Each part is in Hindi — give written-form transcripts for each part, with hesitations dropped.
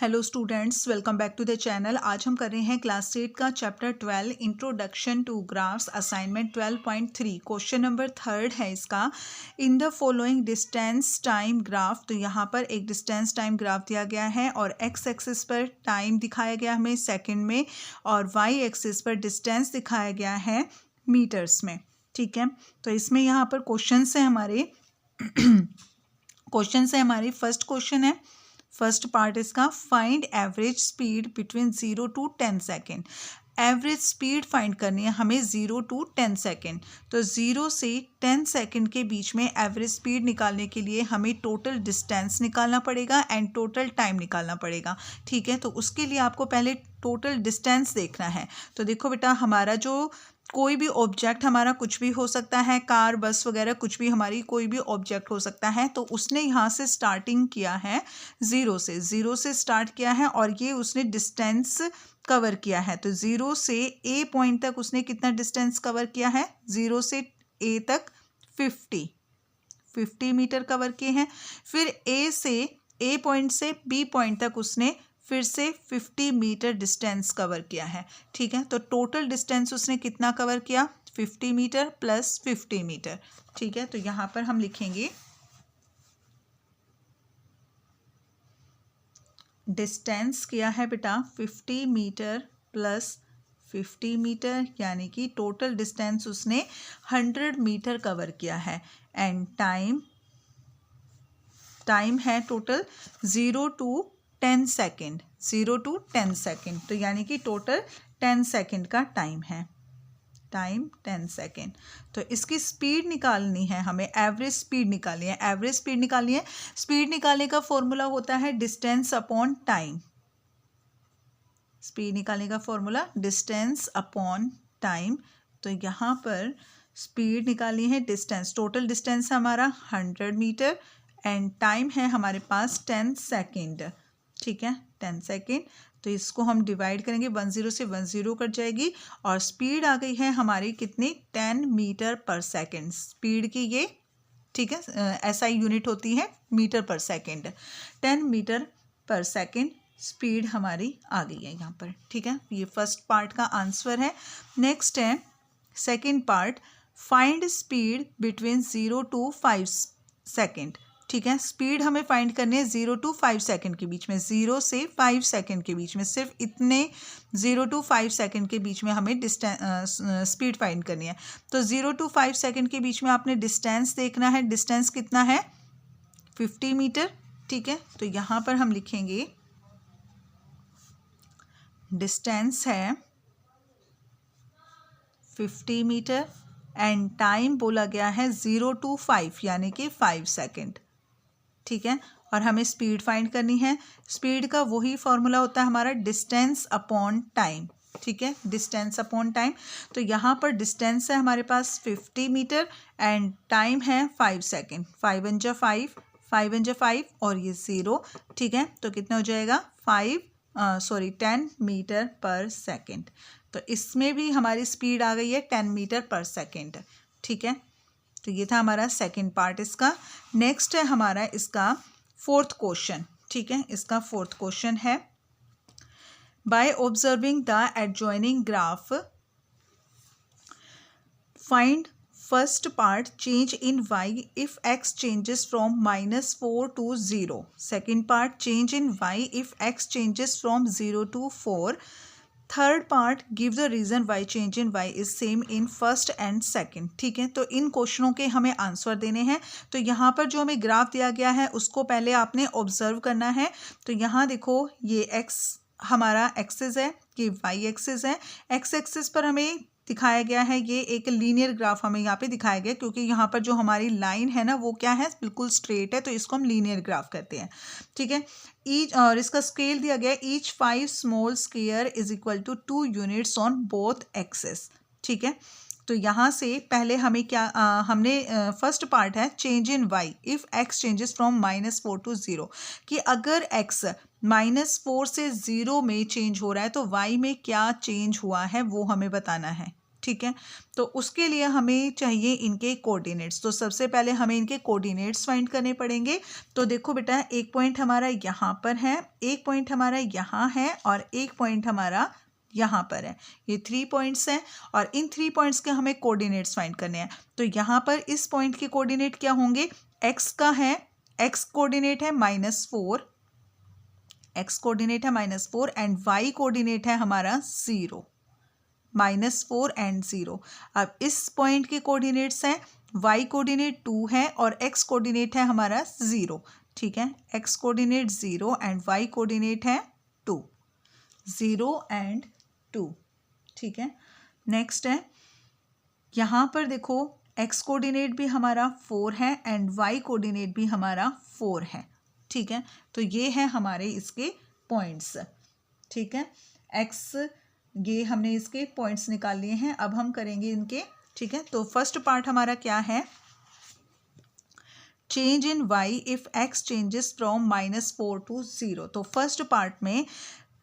Hello students, welcome back to the channel. आज हम कर रहे हैं क्लास 8 का chapter 12 introduction to graphs assignment 12.3। Question number 3 है इसका। In the following distance time graph, तो यहाँ पर एक डिस्टेंस टाइम ग्राफ दिया गया है और एक्स एक्सिस पर टाइम दिखाया गया हमें सेकंड में और वाई एक्सिस पर डिस्टेंस दिखाया गया है मीटर्स में। ठीक है, तो इसमें यहाँ पर क्वेश्चन है हमारे फर्स्ट क्वेश्चन है, फर्स्ट पार्ट इसका, find average speed between 0 to 10 second. Average speed find करनी है हमें 0 to 10 सेकेंड। तो 0 से 10 सेकेंड के बीच में एवरेज स्पीड निकालने के लिए हमें टोटल डिस्टेंस निकालना पड़ेगा एंड टोटल टाइम निकालना पड़ेगा। ठीक है, तो उसके लिए आपको पहले टोटल डिस्टेंस देखना है। तो देखो बेटा, हमारा जो कोई भी ऑब्जेक्ट हमारा कुछ भी हो सकता है, कार बस वगैरह कुछ भी, हमारी कोई भी ऑब्जेक्ट हो सकता है। तो उसने यहाँ से स्टार्टिंग किया है ज़ीरो से स्टार्ट किया है और ये उसने डिस्टेंस कवर किया है। तो 0 से ए पॉइंट तक उसने कितना डिस्टेंस कवर किया है? 0 से ए तक 50 मीटर कवर किए हैं। फिर ए पॉइंट से बी पॉइंट तक उसने फिर से 50 मीटर डिस्टेंस कवर किया है। ठीक है, तो टोटल डिस्टेंस उसने कितना कवर किया? 50 मीटर प्लस 50 मीटर। ठीक है, तो यहाँ पर हम लिखेंगे डिस्टेंस किया है बेटा 50 मीटर प्लस 50 मीटर, यानी कि टोटल डिस्टेंस उसने 100 मीटर कवर किया है। एंड टाइम है total 0 to 10 second, 0 to 10 second, तो यानी कि टोटल 10 सेकेंड का टाइम है, टाइम 10 सेकेंड। तो इसकी स्पीड निकालनी है हमें, एवरेज स्पीड निकालनी है। एवरेज स्पीड निकालनी है, स्पीड निकालने का फॉर्मूला होता है डिस्टेंस अपॉन टाइम। स्पीड निकालने का फॉर्मूला डिस्टेंस अपॉन टाइम। तो यहाँ पर स्पीड निकालनी है डिस्टेंस, टोटल डिस्टेंस हमारा 100 मीटर एंड टाइम है हमारे पास 10 सेकेंड। ठीक है, 10 सेकेंड। तो इसको हम डिवाइड करेंगे, 10 से 10 कट जाएगी और स्पीड आ गई है हमारी कितनी? 10 मीटर पर सेकेंड स्पीड की ये। ठीक है, एसआई यूनिट होती है मीटर पर सेकेंड। 10 मीटर पर सेकेंड स्पीड हमारी आ गई है यहाँ पर। ठीक है, ये फर्स्ट पार्ट का आंसर है। नेक्स्ट है second part, find speed between 0 to 5 second. ठीक है, स्पीड हमें फाइंड करनी है 0 to 5 सेकेंड के बीच में, 0 से 5 सेकेंड के बीच में, सिर्फ इतने 0 to 5 सेकेंड के बीच में हमें स्पीड फाइंड करनी है। तो 0 to 5 सेकेंड के बीच में आपने डिस्टेंस देखना है। डिस्टेंस कितना है? 50 मीटर। ठीक है, तो यहाँ पर हम लिखेंगे डिस्टेंस है 50 मीटर एंड टाइम बोला गया है 0 to 5 यानी कि 5 सेकेंड। ठीक है, और हमें स्पीड फाइंड करनी है। स्पीड का वही फॉर्मूला होता है हमारा डिस्टेंस अपॉन टाइम। ठीक है, डिस्टेंस अपॉन टाइम। तो यहाँ पर डिस्टेंस है हमारे पास 50 मीटर एंड टाइम है 5 सेकेंड। 5 × 5, 5 × 5 और ये 0। ठीक है, तो कितना हो जाएगा? 10 मीटर पर सेकेंड। तो इसमें भी हमारी स्पीड आ गई है 10 मीटर पर सेकेंड। ठीक है, तो ये था हमारा सेकेंड पार्ट इसका। नेक्स्ट है हमारा इसका फोर्थ क्वेश्चन। ठीक है, इसका फोर्थ क्वेश्चन है, by observing the adjoining graph find first part change in Y if X changes from -4 to 0। Second part change in Y if X changes from 0 to 4। Third part give the reason why change in Y is same in first and second. ठीक है, तो इन क्वेश्चनों के हमें आंसर देने हैं। तो यहाँ पर जो हमें ग्राफ दिया गया है उसको पहले आपने ऑब्जर्व करना है। तो यहाँ देखो, ये एक्स हमारा एक्सिस है, ये वाई एक्सिस है। एक्स एक्सिस पर हमें दिखाया गया है, ये एक लीनियर ग्राफ हमें यहाँ पे दिखाया गया, क्योंकि यहाँ पर जो हमारी लाइन है ना वो क्या है? बिल्कुल स्ट्रेट है, तो इसको हम लीनियर ग्राफ कहते हैं। ठीक है, ईच और इसका स्केल दिया गया है, each 5 small square is equal to 2 units on both axes. ठीक है, तो यहाँ से पहले हमें क्या हमने फर्स्ट पार्ट है change in Y if X changes from -4 to 0, कि अगर एक्स -4 से 0 में चेंज हो रहा है तो वाई में क्या चेंज हुआ है वो हमें बताना है। ठीक है। तो उसके लिए हमें चाहिए इनके कोऑर्डिनेट्स। तो सबसे पहले हमें इनके कोऑर्डिनेट्स फाइंड करने पड़ेंगे। तो देखो बेटा, एक पॉइंट हमारा यहाँ पर है, एक पॉइंट हमारा यहाँ है और एक पॉइंट हमारा यहाँ पर है। ये 3 पॉइंट्स हैं और इन 3 पॉइंट्स के हमें कोऑर्डिनेट्स फाइंड करने हैं। तो यहाँ पर इस पॉइंट के कोऑर्डिनेट क्या होंगे? एक्स का है, एक्स कोऑर्डिनेट है -4, एक्स कोऑर्डिनेट है -4 एंड वाई कोऑर्डिनेट है हमारा 0, -4 एंड 0। अब इस पॉइंट के कोऑर्डिनेट्स हैं, y कोऑर्डिनेट 2 है और x कोऑर्डिनेट है हमारा 0, ठीक है। x coordinate 0 and y coordinate है 2, 0 एंड 2, ठीक है। नेक्स्ट है यहाँ पर देखो, x कोऑर्डिनेट भी हमारा 4 है एंड y कोऑर्डिनेट भी हमारा 4 है, ठीक है। तो ये है हमारे इसके पॉइंट्स, ठीक है। x, ये हमने इसके पॉइंट्स निकाल लिए हैं। अब हम करेंगे इनके, ठीक है। तो फर्स्ट पार्ट हमारा क्या है? Change in y if x changes from -4 to 0। तो फर्स्ट पार्ट में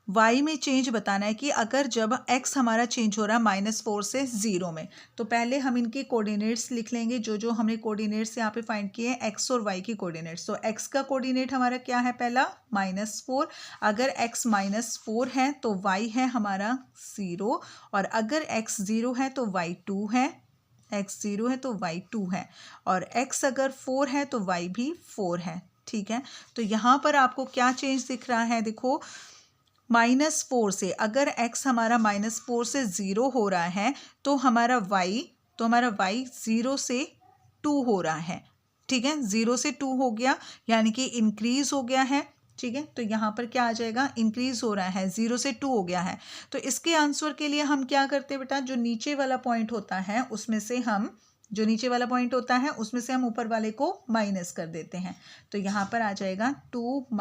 y में चेंज बताना है कि अगर जब x हमारा चेंज हो रहा है -4 से 0 में, तो पहले हम इनके कोऑर्डिनेट्स लिख लेंगे, जो जो हमने कोऑर्डिनेट्स यहाँ पे फाइंड किए हैं, x और y की कोऑर्डिनेट्स। तो x का कोऑर्डिनेट हमारा क्या है? पहला -4। अगर x -4 है तो y है हमारा 0, और अगर x 0 है तो y 2 है, x 0 है तो y 2 है, और x अगर 4 है तो y भी 4 है, ठीक है। तो यहाँ पर आपको क्या चेंज दिख रहा है? देखो, -4 से अगर x हमारा -4 से 0 हो रहा है तो हमारा y 0 से 2 हो रहा है, ठीक है। 0 से 2 हो गया यानी कि इंक्रीज हो गया है, ठीक है। तो यहाँ पर क्या आ जाएगा? इंक्रीज हो रहा है, 0 से 2 हो गया है। तो इसके आंसर के लिए हम क्या करते हैं बेटा? जो नीचे वाला पॉइंट होता है उसमें से हम ऊपर वाले को माइनस कर देते हैं। तो यहाँ पर आ जाएगा 2 -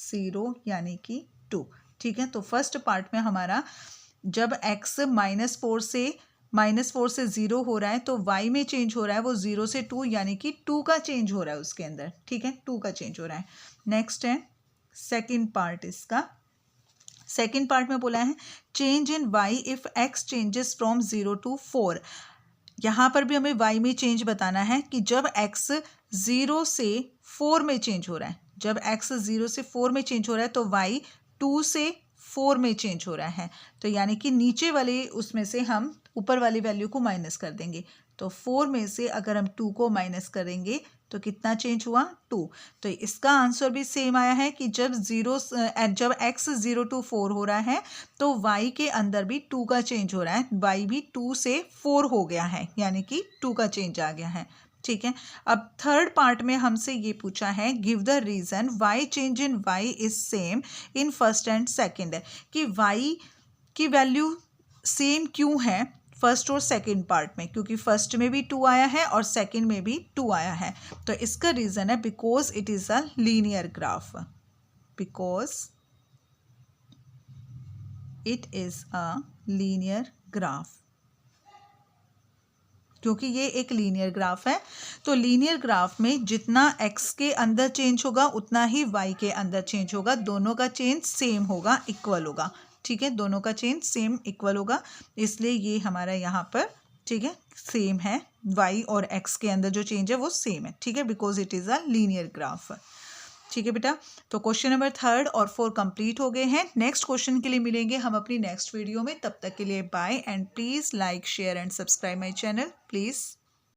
0 यानी कि 2, ठीक है। तो फर्स्ट पार्ट में हमारा जब x -4 से 0 हो रहा है तो y में चेंज हो रहा है वो 0 से 2 यानी कि 2 का चेंज हो रहा है उसके अंदर, ठीक है। 2 का चेंज हो रहा है। नेक्स्ट है सेकंड पार्ट। इसका सेकंड पार्ट में बोला है change in y if x changes from 0 to 4। यहाँ पर भी हमें y में चेंज बताना है कि जब x 0 से 4 में चेंज हो रहा है, जब x 0 से 4 में चेंज हो रहा है तो y 2 से 4 में चेंज हो रहा है। तो यानी कि नीचे वाले उसमें से हम ऊपर वाली वैल्यू को माइनस कर देंगे। तो 4 में से अगर हम 2 को माइनस करेंगे तो कितना चेंज हुआ? 2। तो इसका आंसर भी सेम आया है कि जब x 0 to 4 हो रहा है तो y के अंदर भी 2 का चेंज हो रहा है, y भी 2 से 4 हो गया है यानी कि 2 का चेंज आ गया है, ठीक है। अब थर्ड पार्ट में हमसे ये पूछा है give the reason why change in y is same in first and second, कि y की वैल्यू सेम क्यों है फर्स्ट और सेकंड पार्ट में? क्योंकि फर्स्ट में भी 2 आया है और सेकंड में भी 2 आया है। तो इसका रीजन है because it is a linear graph, because it is a linear graph, क्योंकि ये एक लीनियर ग्राफ है। तो लीनियर ग्राफ में जितना x के अंदर चेंज होगा उतना ही y के अंदर चेंज होगा, दोनों का चेंज सेम होगा, इक्वल होगा, ठीक है। दोनों का चेंज सेम इक्वल होगा, इसलिए ये हमारा यहाँ पर, ठीक है, सेम है। y और x के अंदर जो चेंज है वो सेम है, ठीक है, because it is a linear graph, ठीक है बेटा। तो क्वेश्चन नंबर 3 और 4 कंप्लीट हो गए हैं। नेक्स्ट क्वेश्चन के लिए मिलेंगे हम अपनी नेक्स्ट वीडियो में। तब तक के लिए bye and please like share and subscribe my channel please.